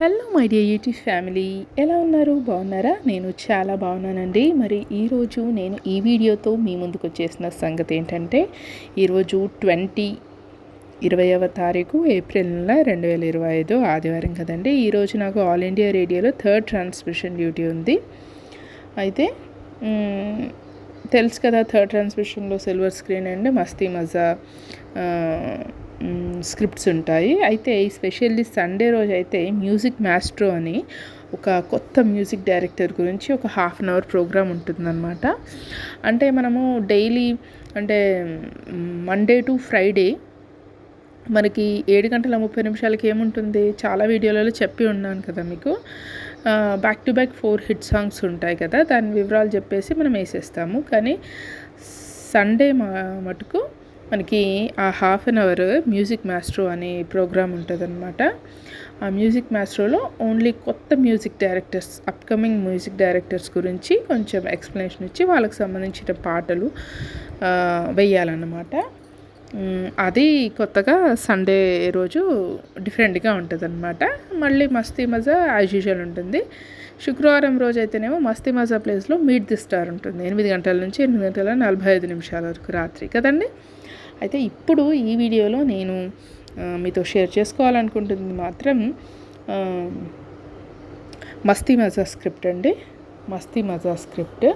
Hello my dear YouTube family, ఎలా ఉన్నారు? బాగున్నారా? నేను చాలా బాగున్నానండి. మరి ఈరోజు నేను ఈ వీడియోతో మీ ముందుకు వచ్చేసిన సంగతి ఏంటంటే, ఈరోజు 20వ తారీఖు ఏప్రిల్ నెల 2025 ఆదివారం కదండి. ఈరోజు నాకు ఆల్ ఇండియా రేడియోలో థర్డ్ ట్రాన్స్మిషన్ డ్యూటీ ఉంది. అయితే తెలుసు కదా, థర్డ్ ట్రాన్స్మిషన్లో సిల్వర్ స్క్రీన్ అండ్ మస్తీ మజా స్క్రిప్ట్స్ ఉంటాయి. అయితే స్పెషల్లీ సండే రోజు అయితే మ్యూజిక్ మాస్ట్రో అని ఒక కొత్త మ్యూజిక్ డైరెక్టర్ గురించి ఒక హాఫ్ అన్ అవర్ ప్రోగ్రామ్ ఉంటుందన్నమాట. అంటే మనము డైలీ అంటే మండే టు ఫ్రైడే మనకి 7:30 ఏముంటుంది, చాలా వీడియోలలో చెప్పి ఉన్నాను కదా మీకు, back to back 4 hit songs ఉంటాయి కదా, దాని వివరాలు చెప్పేసి మనం వేసేస్తాము. కానీ సండే మటుకు మనకి ఆ half an hour music maestro అనే ప్రోగ్రామ్ ఉంటుందన్నమాట. ఆ మ్యూజిక్ మాస్ట్రోలో ఓన్లీ కొత్త music directors, upcoming music directors గురించి కొంచెం ఎక్స్ప్లెనేషన్ ఇచ్చి వాళ్ళకి సంబంధించిన పాటలు వేయాలన్నమాట. అది కొత్తగా సండే రోజు డిఫరెంట్గా ఉంటుంది అనమాట. మళ్ళీ మస్తీ మజా యాజ్ యూజువల్ ఉంటుంది. శుక్రవారం రోజు అయితేనేమో మస్తీ మజా ప్లేస్లో మీట్ ది స్టార్ ఉంటుంది 8 గంటల నుంచి 8:45 వరకు రాత్రి కదండి. అయితే ఇప్పుడు ఈ వీడియోలో నేను మీతో షేర్ చేసుకోవాలనుకుంటుంది మాత్రం మస్తీ మజా స్క్రిప్ట్ అండి. మస్తీ మజా స్క్రిప్ట్.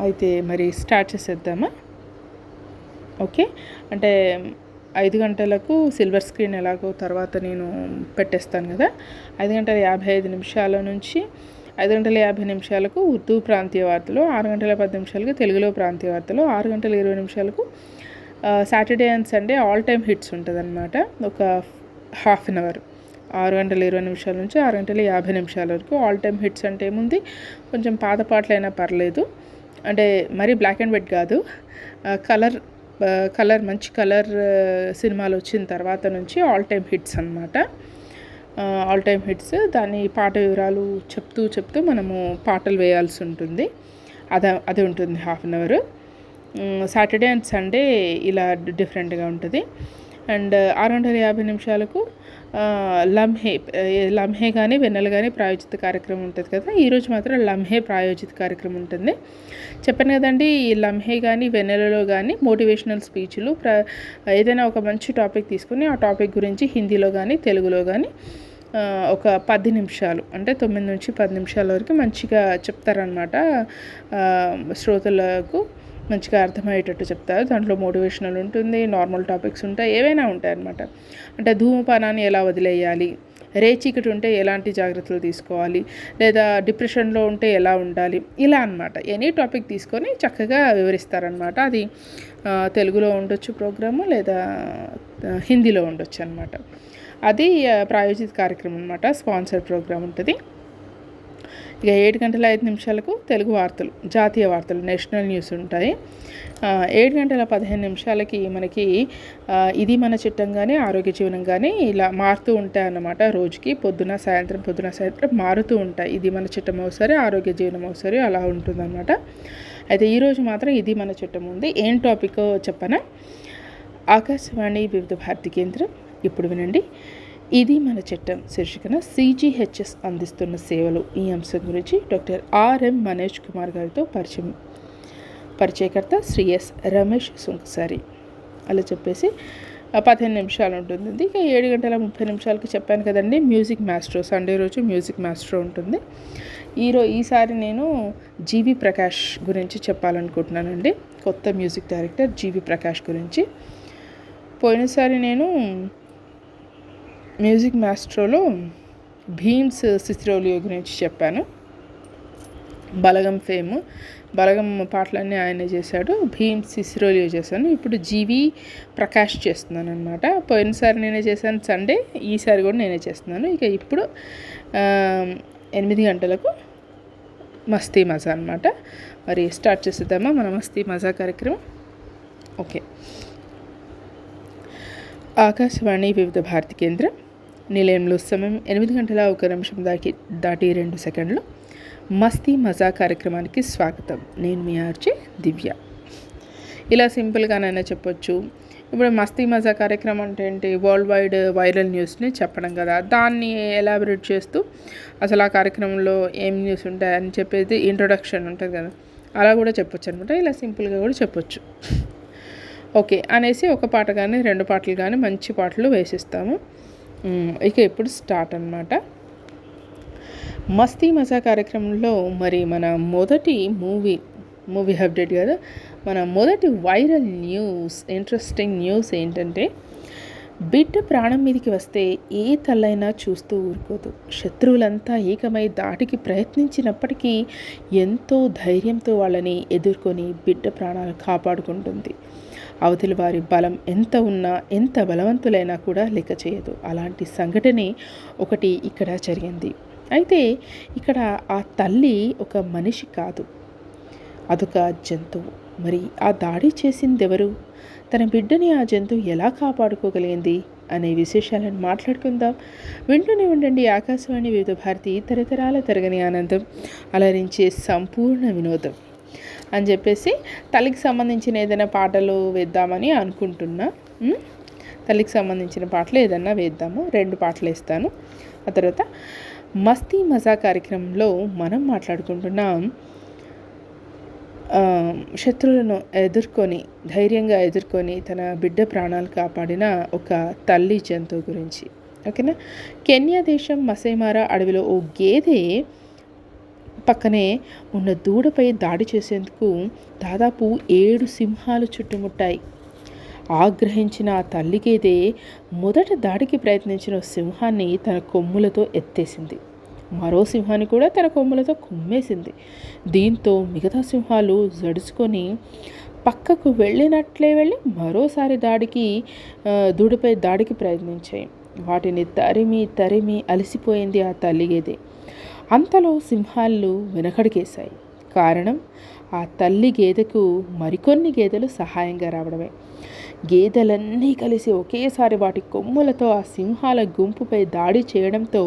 అయితే మరి స్టార్ట్ చేసేద్దామా? ఓకే. అంటే 5 గంటలకు సిల్వర్ స్క్రీన్ ఎలాగో తర్వాత నేను పెట్టేస్తాను కదా. 5:55 నుంచి 5:50 ఉర్దూ ప్రాంతీయ వార్తలు, 6:10 తెలుగులో ప్రాంతీయ వార్తలు, 6:20 Saturday and Sunday all time hits ఉంటుందన్నమాట. ఒక హాఫ్ అన్ అవర్ 6:20 నుంచి 6:50 వరకు ఆల్ టైమ్ హిట్స్. అంటే ఏముంది, కొంచెం పాత పాటలైనా పర్లేదు, అంటే మరీ బ్లాక్ అండ్ వైట్ కాదు, కలర్ మంచి కలర్ సినిమాలు వచ్చిన తర్వాత నుంచి ఆల్ టైమ్ హిట్స్ అన్నమాట. ఆల్ టైమ్ హిట్స్, దాని పాట వివరాలు చెప్తూ మనము పాటలు వేయాల్సి ఉంటుంది. అది ఉంటుంది half an hour. Saturday and Sunday ఇలా డిఫరెంట్గా ఉంటుంది. అండ్ 6:50 లంహే కానీ వెన్నెల కానీ ప్రాయోజిత కార్యక్రమం ఉంటుంది కదా. ఈరోజు మాత్రం లంహే ప్రాయోజిత కార్యక్రమం ఉంటుంది. చెప్పాను కదండి, ఈ లంహే కానీ వెన్నెలలో కానీ మోటివేషనల్ స్పీచ్లు, ఏదైనా ఒక మంచి టాపిక్ తీసుకుని ఆ టాపిక్ గురించి హిందీలో కానీ తెలుగులో కానీ ఒక 10 నిమిషాలు, అంటే 9 నుంచి 10 నిమిషాల వరకు మంచిగా చెప్తారనమాట. శ్రోతలకు మంచిగా అర్థమయ్యేటట్టు చెప్తారు. దాంట్లో మోటివేషనల్ ఉంటుంది, నార్మల్ టాపిక్స్ ఉంటాయి, ఏవైనా ఉంటాయి అన్నమాట. అంటే ధూమపానాన్ని ఎలా వదిలేయాలి, రేచీకటి ఉంటే ఎలాంటి జాగ్రత్తలు తీసుకోవాలి, లేదా డిప్రెషన్లో ఉంటే ఎలా ఉండాలి, ఇలా అన్నమాట. ఎనీ టాపిక్ తీసుకొని చక్కగా వివరిస్తారనమాట. అది తెలుగులో ఉండొచ్చు ప్రోగ్రాము, లేదా హిందీలో ఉండొచ్చు అనమాట. అది ప్రాయోజిత కార్యక్రమం అనమాట, స్పాన్సర్ ప్రోగ్రామ్ ఉంటుంది. ఇక 7:05 తెలుగు వార్తలు, జాతీయ వార్తలు, నేషనల్ న్యూస్ ఉంటాయి. 7:15 మనకి ఇది మన చట్టం కానీ ఆరోగ్య జీవనం కానీ ఇలా మారుతూ ఉంటాయి అన్నమాట. రోజుకి పొద్దున సాయంత్రం మారుతూ ఉంటాయి. ఇది మన చట్టం ఒకసారి, ఆరోగ్య జీవనం ఒకసారి, అలా ఉంటుందన్నమాట. అయితే ఈరోజు మాత్రం ఇది మన చట్టం ఉంది. ఏం టాపిక్ చెప్పనా? ఆకాశవాణి వివిధ భారతి కేంద్రం. ఇప్పుడు వినండి. ఇది మన చట్టం శీర్షికన CGHS అందిస్తున్న సేవలు, ఈ అంశం గురించి డాక్టర్ R.M. మనోజ్ కుమార్ గారితో పరిచయకర్త శ్రీ S. రమేష్ సుంకసారి. అలా చెప్పేసి 15 నిమిషాలు ఉంటుంది. ఇక 7:30 చెప్పాను కదండి, మ్యూజిక్ మాస్ట్రో. సండే రోజు మ్యూజిక్ మాస్ట్రో ఉంటుంది. ఈసారి నేను జీవి ప్రకాష్ గురించి చెప్పాలనుకుంటున్నానండి. కొత్త మ్యూజిక్ డైరెక్టర్ జీవి ప్రకాష్ గురించి. పోయినసారి నేను మ్యూజిక్ మాస్ట్రోలో భీమ్స్ సిసిరోలియో గురించి చెప్పాను. బలగం పాటలన్నీ ఆయనే చేశాడు, భీమ్స్ సిసిరోలియో చేశాను. ఇప్పుడు జీవి ప్రకాష్ చేస్తున్నాను అనమాట. పోయినసారి నేనే చేశాను సండే, ఈసారి కూడా నేనే చేస్తున్నాను. ఇక ఇప్పుడు 8 గంటలకు మస్తీ మజా అనమాట. మరి స్టార్ట్ చేసేద్దామా మన మస్తీ మజా కార్యక్రమం? ఓకే. ఆకాశవాణి వివిధ భారతి కేంద్రం, నిలయంలో సమయం 8:01 దాటి 2 సెకండ్లు. మస్తీ మజా కార్యక్రమానికి స్వాగతం. నేను మీ ఆర్జే దివ్య. ఇలా సింపుల్గానైనా చెప్పొచ్చు, ఇప్పుడు మస్తీ మజా కార్యక్రమం అంటే ఏంటి, వరల్డ్ వైడ్ వైరల్ న్యూస్ని చెప్పడం కదా, దాన్ని ఎలాబరేట్ చేస్తూ అసలు ఆ కార్యక్రమంలో ఏం న్యూస్ ఉంటాయి అని చెప్పేది ఇంట్రొడక్షన్ ఉంటుంది కదా, అలా కూడా చెప్పొచ్చు అనమాట. ఇలా సింపుల్గా కూడా చెప్పొచ్చు. ఓకే అనేసి ఒక పాట కానీ 2 పాటలు కానీ మంచి పాటలు వేసిస్తాము. ఇక ఇప్పుడు స్టార్ట్ అనమాట. మస్తీ మజా కార్యక్రమంలో మరి మన మొదటి మూవీ అప్డేట్ కదా, మన మొదటి వైరల్ న్యూస్, ఇంట్రెస్టింగ్ న్యూస్ ఏంటంటే, బిడ్డ ప్రాణం మీదకి వస్తే ఏ తల్లైనా చూస్తూ ఊరుకోదు. శత్రువులంతా ఏకమై దాటికి ప్రయత్నించినప్పటికీ ఎంతో ధైర్యంతో వాళ్ళని ఎదుర్కొని బిడ్డ ప్రాణాలు కాపాడుకుంటుంది. అవతలి వారి బలం ఎంత ఉన్నా, ఎంత బలవంతులైనా కూడా లెక్క చేయదు. అలాంటి సంఘటనే ఒకటి ఇక్కడ జరిగింది. అయితే ఇక్కడ ఆ తల్లి ఒక మనిషి కాదు, అదొక జంతువు. మరి ఆ దాడి చేసిందెవరు, తన బిడ్డని ఆ జంతువు ఎలా కాపాడుకోగలిగింది అనే విశేషాలను మాట్లాడుకుందాం. వింటూనే ఉండండి ఆకాశవాణి వివిధ భారతి, తరతరాల తరగని ఆనందం, అలరించే సంపూర్ణ వినోదం అని చెప్పేసి తల్లికి సంబంధించిన ఏదైనా పాటలు వేద్దామని అనుకుంటున్నా. తల్లికి సంబంధించిన పాటలు ఏదన్నా వేద్దాము. 2 పాటలు వేస్తాను. ఆ తర్వాత మస్తీ మజా కార్యక్రమంలో మనం మాట్లాడుకుంటున్నాం శత్రువులను ధైర్యంగా ఎదుర్కొని తన బిడ్డ ప్రాణాలు కాపాడిన ఒక తల్లి జంతువు గురించి. ఓకేనా. కెన్యా దేశం మసైమారా అడవిలో ఓ గేదె పక్కనే ఉన్న దూడపై దాడి చేసేందుకు దాదాపు 7 సింహాలు చుట్టుముట్టాయి. ఆగ్రహించిన ఆ తల్లి గేదె మొదట దాడికి ప్రయత్నించిన సింహాన్ని తన కొమ్ములతో ఎత్తేసింది. మరో సింహాన్ని కూడా తన కొమ్ములతో కుమ్మేసింది. దీంతో మిగతా సింహాలు జడుచుకొని పక్కకు వెళ్ళినట్లే వెళ్ళి మరోసారి దూడపై దాడికి ప్రయత్నించాయి. వాటిని తరిమి అలసిపోయింది ఆ తల్లి గేదె. అంతలో సింహాలు వెనకడికేశాయి. కారణం, ఆ తల్లి గేదెకు మరికొన్ని గేదెలు సహాయంగా రావడమే. గేదెలన్నీ కలిసి ఒకేసారి వాటి కొమ్ములతో ఆ సింహాల గుంపుపై దాడి చేయడంతో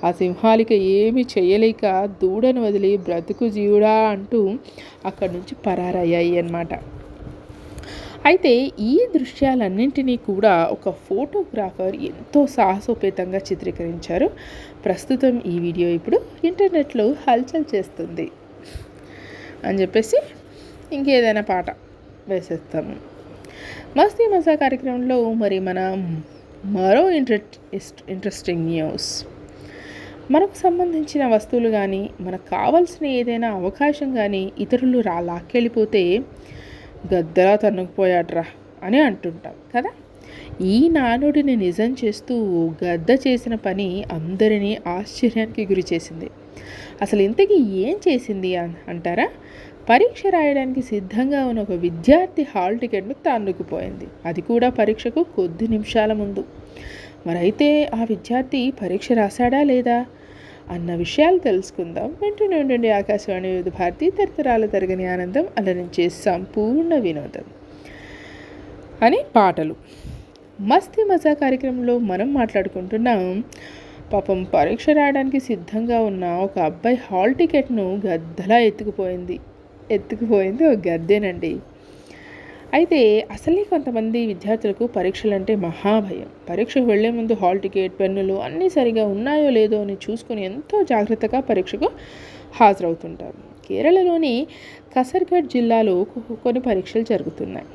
ఆ సింహాలకి ఏమీ చేయలేక దూడను వదిలి బ్రతుకు జీవుడా అంటూ అక్కడి నుంచి పరారయ్యాయి అన్నమాట. అయితే ఈ దృశ్యాలన్నింటినీ కూడా ఒక ఫోటోగ్రాఫర్ ఎంతో సాహసోపేతంగా చిత్రీకరించారు. ప్రస్తుతం ఈ వీడియో ఇప్పుడు ఇంటర్నెట్లో హల్చల్ చేస్తుంది అని చెప్పేసి ఇంకేదైనా పాట వేసేస్తాము. మస్తీ మజా కార్యక్రమంలో మరి మరో ఇంట్రెస్టింగ్ న్యూస్, మనకు సంబంధించిన వస్తువులు కానీ మనకు కావాల్సిన ఏదైనా అవకాశం కానీ ఇతరులు లాక్కెళ్ళిపోతే గద్దలా తన్నుకుపోయాడ్రా అని అంటుంటాం కదా. ఈ నానుడిని నిజం చేస్తూ గద్ద చేసిన పని అందరినీ ఆశ్చర్యానికి గురి చేసింది. అసలు ఇంతకీ ఏం చేసింది అంటారా? పరీక్ష రాయడానికి సిద్ధంగా ఉన్న ఒక విద్యార్థి హాల్ టికెట్ను తన్నుకుపోయింది. అది కూడా పరీక్షకు కొద్ది నిమిషాల ముందు. మరైతే ఆ విద్యార్థి పరీక్ష రాశాడా లేదా అన్న విషయాలు తెలుసుకుందాం. వింటూనే ఉండండి ఆకాశవాణి వివిధ భారతి, తరతరాల తరగని ఆనందం, అలరించే సంపూర్ణ వినోదం అని పాటలు. మస్తీ మజా కార్యక్రమంలో మనం మాట్లాడుకుంటున్నాం. పాపం పరీక్ష రాయడానికి సిద్ధంగా ఉన్న ఒక అబ్బాయి హాల్ టికెట్ను గద్దలా ఎత్తుకుపోయింది ఒక గద్దేనండి. అయితే అసలే కొంతమంది విద్యార్థులకు పరీక్షలంటే మహాభయం. పరీక్షకు వెళ్లే ముందు హాల్ టికెట్, పెన్నులు అన్నీ సరిగా ఉన్నాయో లేదో అని చూసుకొని ఎంతో జాగ్రత్తగా పరీక్షకు హాజరవుతుంటారు. కేరళలోని కసర్గఢ్ జిల్లాలో కొన్ని పరీక్షలు జరుగుతున్నాయి.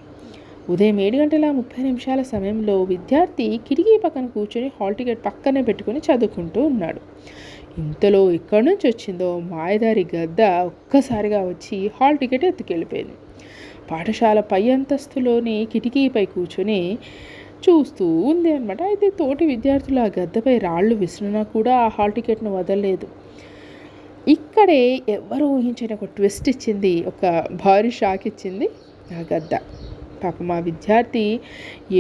ఉదయం 7:30 సమయంలో విద్యార్థి కిటికీ పక్కన కూర్చొని హాల్ టికెట్ పక్కనే పెట్టుకుని చదువుకుంటూ ఉన్నాడు. ఇంతలో ఎక్కడి నుంచి వచ్చిందో మాయదారి గద్ద ఒక్కసారిగా వచ్చి హాల్ టికెట్ ఎత్తుకెళ్ళిపోయింది. పాఠశాల పై అంతస్తులోని కిటికీపై కూర్చొని చూస్తూ ఉంది అనమాట. అయితే తోటి విద్యార్థులు ఆ గద్దపై రాళ్ళు విసిరినా కూడా ఆ హాల్ టికెట్ను వదలలేదు. ఇక్కడే ఎవరు ఊహించిన ఒక ట్విస్ట్ ఇచ్చింది, ఒక భారీ షాక్ ఇచ్చింది ఆ గద్ద. పాపం మా విద్యార్థి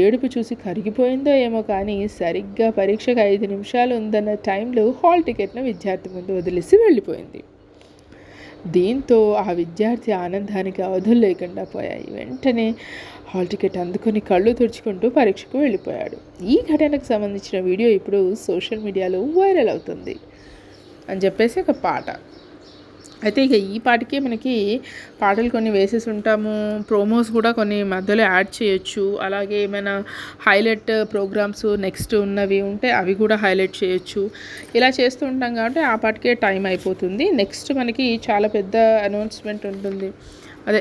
ఏడుపు చూసి కరిగిపోయిందో ఏమో కానీ సరిగ్గా పరీక్షకు 5 నిమిషాలు ఉందన్న టైంలో హాల్ టికెట్ను విద్యార్థి ముందు వదిలేసి వెళ్ళిపోయింది. దీంతో ఆ విద్యార్థి ఆనందానికి అవధులు లేకుండా పోయాయి. వెంటనే హాల్ టికెట్ అందుకొని కళ్ళు తుడుచుకుంటూ పరీక్షకు వెళ్ళిపోయాడు. ఈ ఘటనకు సంబంధించిన వీడియో ఇప్పుడు సోషల్ మీడియాలో వైరల్ అవుతుంది అని చెప్పేసి ఒక పాట. అయితే ఇక ఈ పాటికే మనకి పాటలు కొన్ని వేసేసి ఉంటాము, ప్రోమోస్ కూడా కొన్ని మధ్యలో యాడ్ చేయొచ్చు. అలాగే ఏమైనా హైలైట్ ప్రోగ్రామ్స్ నెక్స్ట్ ఉన్నవి ఉంటే అవి కూడా హైలైట్ చేయొచ్చు. ఇలా చేస్తూ ఉంటాం కాబట్టి ఆ పాటికే టైం అయిపోతుంది. నెక్స్ట్ మనకి చాలా పెద్ద అనౌన్స్మెంట్ ఉంటుంది. అదే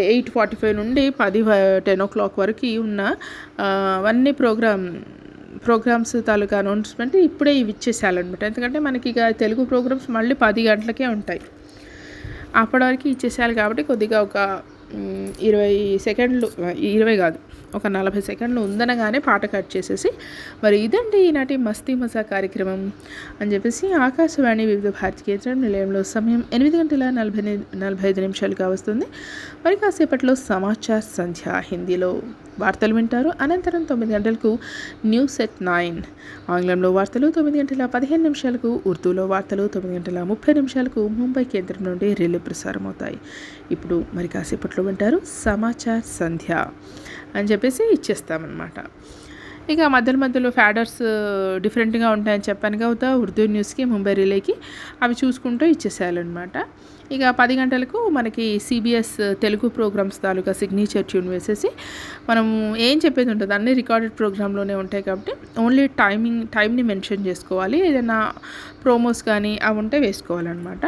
8:45 నుండి 10 o'clock వరకు ఉన్న అవన్నీ ప్రోగ్రామ్స్ తాలూకా అనౌన్స్మెంట్ ఇప్పుడే ఇవి ఇచ్చేసేయాలన్నమాట. ఎందుకంటే మనకి ఇక తెలుగు ప్రోగ్రామ్స్ మళ్ళీ 10 గంటలకే ఉంటాయి. అప్పటి వరకు ఇచ్చేసేయాలి కాబట్టి కొద్దిగా ఒక 20 సెకండ్లు, 20 కాదు, ఒక 40 సెకండ్లు ఉందనగానే పాట కట్ చేసేసి మరి ఇదండి ఈనాటి మస్తీ మజా కార్యక్రమం అని చెప్పేసి ఆకాశవాణి వివిధ భారతి కేంద్రం నిలయంలో సమయం 8:45 వస్తుంది. మరి కాసేపట్లో సమాచార్ సంధ్య హిందీలో వార్తలు వింటారు. అనంతరం 9 గంటలకు న్యూస్ ఎట్ 9 ఆంగ్లంలో వార్తలు, 9:15 ఉర్దూలో వార్తలు, 9:30 ముంబై కేంద్రం నుండి రిలే ప్రసారం అవుతాయి. ఇప్పుడు మరి కాసేపట్లో వింటారు సమాచార్ సంధ్య అని చెప్పేసి ఇచ్చేస్తామన్నమాట. ఇక మధ్యలో ఫ్యాడర్స్ డిఫరెంట్గా ఉంటాయని చెప్పాను కదా, ఉర్దూ న్యూస్కి, ముంబై రిలేకి, అవి చూసుకుంటూ ఇచ్చేసేయాలన్నమాట. ఇక 10 గంటలకు మనకి సిబిఎస్ తెలుగు ప్రోగ్రామ్స్ తాలూకా సిగ్నేచర్ ట్యూన్ వేసేసి మనం ఏం చెప్పేది ఉంటుంది, అన్నీ రికార్డెడ్ ప్రోగ్రాంలోనే ఉంటాయి కాబట్టి ఓన్లీ టైంని మెన్షన్ చేసుకోవాలి. ఏదైనా ప్రోమోస్ కానీ అవి ఉంటే వేసుకోవాలన్నమాట.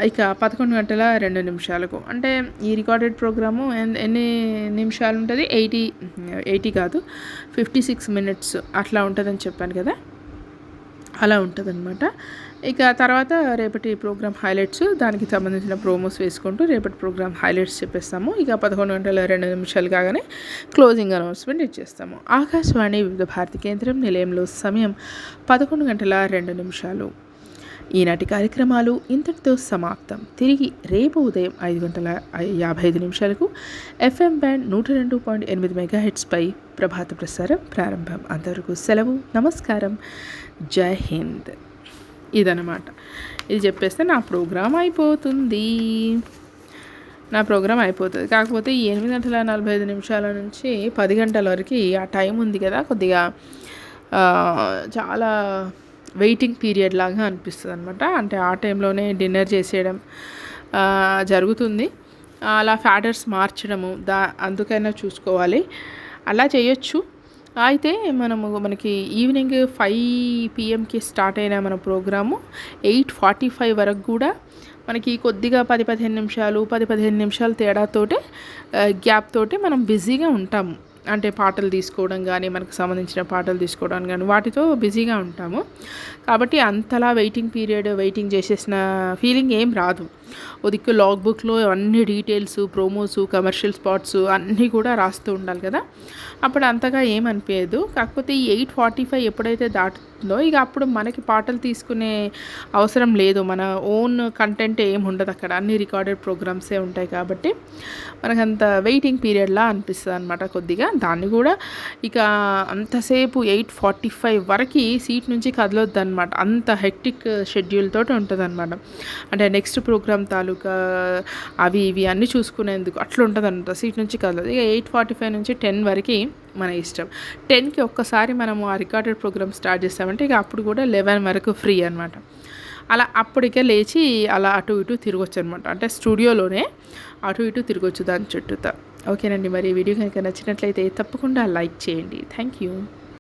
ఇక 11:02 అంటే ఈ రికార్డెడ్ ప్రోగ్రాము ఎన్ని నిమిషాలు ఉంటుంది, 80 కాదు 56 minutes అట్లా ఉంటుందని చెప్పాను కదా, అలా ఉంటుందన్నమాట. ఇక తర్వాత రేపటి ప్రోగ్రామ్ హైలైట్స్, దానికి సంబంధించిన ప్రోమోస్ వేసుకుంటూ రేపటి ప్రోగ్రామ్ హైలైట్స్ చెప్పేస్తాము. ఇక 11:02 కాగానే క్లోజింగ్ అనౌన్స్మెంట్ ఇచ్చేస్తాము. ఆకాశవాణి వివిధ భారతి కేంద్రం నిలయంలో సమయం 11:02. ఈనాటి కార్యక్రమాలు ఇంతటితో సమాప్తం. తిరిగి రేపు ఉదయం 5:55 FM బ్యాండ్ 102.8 MHz ప్రభాత ప్రసారం ప్రారంభం. అంతవరకు సెలవు, నమస్కారం, జై హింద్. ఇదన్నమాట. ఇది చెప్పేస్తే నా ప్రోగ్రామ్ అయిపోతుంది. కాకపోతే ఈ 8:45 నుంచి 10 గంటల వరకు ఆ టైం ఉంది కదా, కొద్దిగా చాలా వెయిటింగ్ పీరియడ్ లాగా అనిపిస్తుంది అనమాట. అంటే ఆ టైంలోనే డిన్నర్ చేసేయడం జరుగుతుంది. అలా ఫ్యాడర్స్ మార్చడము అందుకైనా చూసుకోవాలి, అలా చేయొచ్చు. అయితే మనకి ఈవినింగ్ 5 PM స్టార్ట్ అయిన మన ప్రోగ్రాము 8:45 వరకు కూడా మనకి కొద్దిగా 10-15 నిమిషాలు తేడాతోటే గ్యాప్ తోటి మనం బిజీగా ఉంటాము. అంటే పాటలు తీసుకోవడం కానీ, మనకు సంబంధించిన పాటలు తీసుకోవడం కానీ, వాటితో బిజీగా ఉంటాము. కాబట్టి అంతలా వెయిటింగ్ చేసేసిన ఫీలింగ్ ఏం రాదు. ఓ దిక్కు లాగ్ బుక్లో అన్ని డీటెయిల్స్, ప్రోమోసు, కమర్షియల్ స్పాట్స్ అన్నీ కూడా రాస్తూ ఉండాలి కదా, అప్పుడు అంతగా ఏమనిపించదు. కాకపోతే ఈ 8:45 ఎప్పుడైతే దాటుతుందో ఇక అప్పుడు మనకి పాటలు తీసుకునే అవసరం లేదు. మన ఓన్ కంటెంట్ ఏమి ఉండదు అక్కడ, అన్ని రికార్డెడ్ ప్రోగ్రామ్సే ఉంటాయి కాబట్టి మనకంత వెయిటింగ్ పీరియడ్లా అనిపిస్తుంది అనమాట కొద్దిగా. దాన్ని కూడా ఇక అంతసేపు 8:45 వరకు సీట్ నుంచి కదలొద్దు అనమాట. అంత హెక్టిక్ షెడ్యూల్ తోటి ఉంటుంది అనమాట. అంటే నెక్స్ట్ ప్రోగ్రామ్ తాలూకా అవి ఇవి అన్నీ చూసుకునేందుకు అట్లా ఉంటుంది అనమాట. సీట్ నుంచి కదలదు. ఇక 8:45 నుంచి 10 వరకు మన ఇష్టం. 10కి ఒక్కసారి మనము ఆ రికార్డెడ్ ప్రోగ్రామ్ స్టార్ట్ చేస్తామంటే ఇక అప్పుడు కూడా 11 వరకు ఫ్రీ అనమాట. అలా అప్పటికే లేచి అలా అటు ఇటు తిరగొచ్చు అనమాట. అంటే స్టూడియోలోనే అటు ఇటు తిరగొచ్చు దాని చుట్టూతా. ఓకేనండి, మరి ఈ వీడియో కనుక నచ్చినట్లయితే తప్పకుండా లైక్ చేయండి. Thank you.